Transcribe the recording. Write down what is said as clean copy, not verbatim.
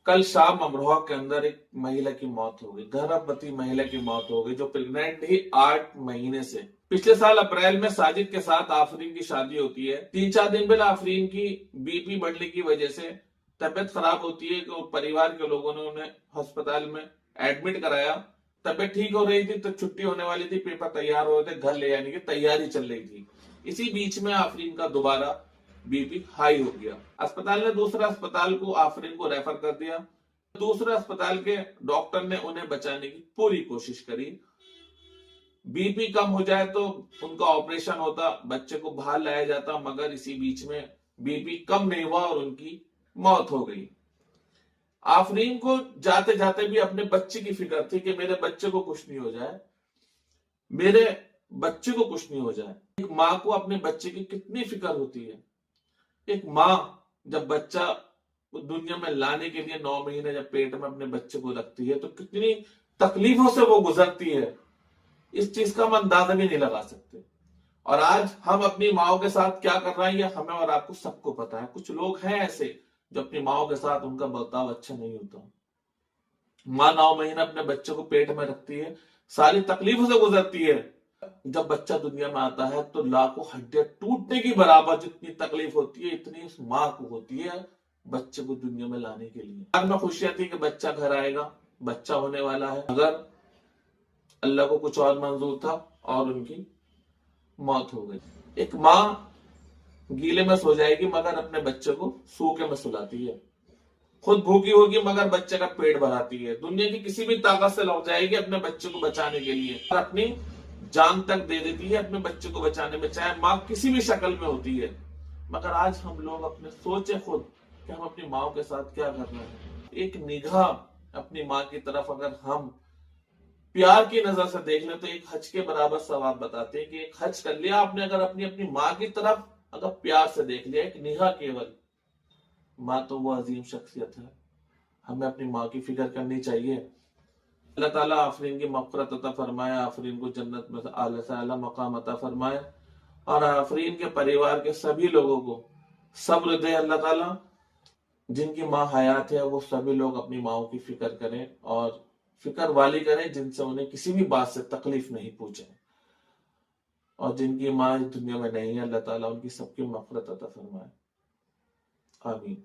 کل شام امروہہ کے اندر ایک مہیلا کی موت ہو گئی، گربھوتی مہیلا کی موت ہو گئی جو پریگننٹ تھی 8 مہینے سے۔ پچھلے سال اپریل میں ساجد کے ساتھ آفرین کی شادی ہوتی ہے۔ 3-4 دن پہلے آفرین کی بی پی بڑھنے کی وجہ سے طبیعت خراب ہوتی ہے کہ پریوار کے لوگوں نے انہیں ہسپتال میں ایڈمٹ کرایا۔ طبیعت ٹھیک ہو رہی تھی تو چھٹی ہونے والی تھی، پیپر تیار ہو رہے تھے، گھر لے جانے کی تیاری چل رہی تھی۔ اسی بیچ میں آفرین کا دوبارہ بی پی ہائی ہو گیا۔ اسپتال نے دوسرا اسپتال کو آفرین کو ریفر کر دیا۔ دوسرے اسپتال کے ڈاکٹر نے انہیں بچانے کی پوری کوشش کری۔ بی پی کم ہو جائے تو ان کا آپریشن ہوتا، بچے کو باہر لایا جاتا، مگر اسی بیچ میں بی پی کم نہیں ہوا اور ان کی موت ہو گئی۔ آفرین کو جاتے جاتے بھی اپنے بچے کی فکر تھی کہ میرے بچے کو کچھ نہیں ہو جائے، میرے بچے کو کچھ نہیں ہو جائے۔ ایک ماں کو اپنے بچے کی کتنی فکر ہوتی ہے۔ ایک ماں جب بچہ دنیا میں لانے کے لیے 9 مہینے جب پیٹ میں اپنے بچے کو رکھتی ہے تو کتنی تکلیفوں سے وہ گزرتی ہے، اس چیز کا ہم اندازہ بھی نہیں لگا سکتے۔ اور آج ہم اپنی ماؤں کے ساتھ کیا کر رہے ہیں یہ ہمیں اور آپ کو سب کو پتا ہے۔ کچھ لوگ ہیں ایسے جو اپنی ماؤں کے ساتھ ان کا برتاؤ اچھا نہیں ہوتا۔ ماں 9 مہینے اپنے بچے کو پیٹ میں رکھتی ہے، ساری تکلیفوں سے گزرتی ہے۔ جب بچہ دنیا میں آتا ہے تو لاکھوں ہڈیاں ٹوٹنے کی برابر جتنی تکلیف ہوتی ہے اتنی اس ماں کو ہوتی ہے بچے کو دنیا میں لانے کے لیے۔ گھر میں خوشیاں تھی کہ بچہ گھر آئے گا، بچہ ہونے والا ہے، مگر اللہ کو کچھ اور منظور تھا اور ان کی موت ہو گئی۔ ایک ماں گیلے میں سو جائے گی مگر اپنے بچے کو سوکھے میں سلاتی ہے، خود بھوکی ہوگی مگر بچے کا پیٹ بھراتی ہے، دنیا کی کسی بھی طاقت سے لڑ جائے گی اپنے بچے کو بچانے کے لیے، اور اپنی جان تک دے دیتی ہے اپنے بچے کو بچانے میں، چاہے ماں کسی بھی شکل میں ہوتی ہے۔ مگر آج ہم لوگ اپنے سوچیں خود کہ ہم اپنی ماں کے ساتھ کیا کر رہے ہیں۔ ایک نگاہ اپنی ماں کی طرف اگر ہم پیار کی نظر سے دیکھ لیں تو ایک حج کے برابر ثواب بتاتے ہیں کہ ایک حج کر لیا آپ نے اگر اپنی ماں کی طرف اگر پیار سے دیکھ لیا، ایک نگاہ کیول۔ ماں تو وہ عظیم شخصیت ہے، ہمیں اپنی ماں کی فکر کرنی چاہیے۔ اللہ تعالیٰ آفرین کی مغفرت عطا فرمائے، آفرین کو جنت میں اعلیٰ سے اعلیٰ مقام عطا فرمائے، اور آفرین کے پریوار کے سبھی لوگوں کو صبر دے اللہ تعالیٰ۔ جن کی ماں حیات ہے وہ سبھی لوگ اپنی ماؤں کی فکر کریں اور فکر والی کریں جن سے انہیں کسی بھی بات سے تکلیف نہیں پہنچے، اور جن کی ماں اس دنیا میں نہیں ہے اللہ تعالیٰ ان کی سب کی مغفرت عطا فرمائے، آمین۔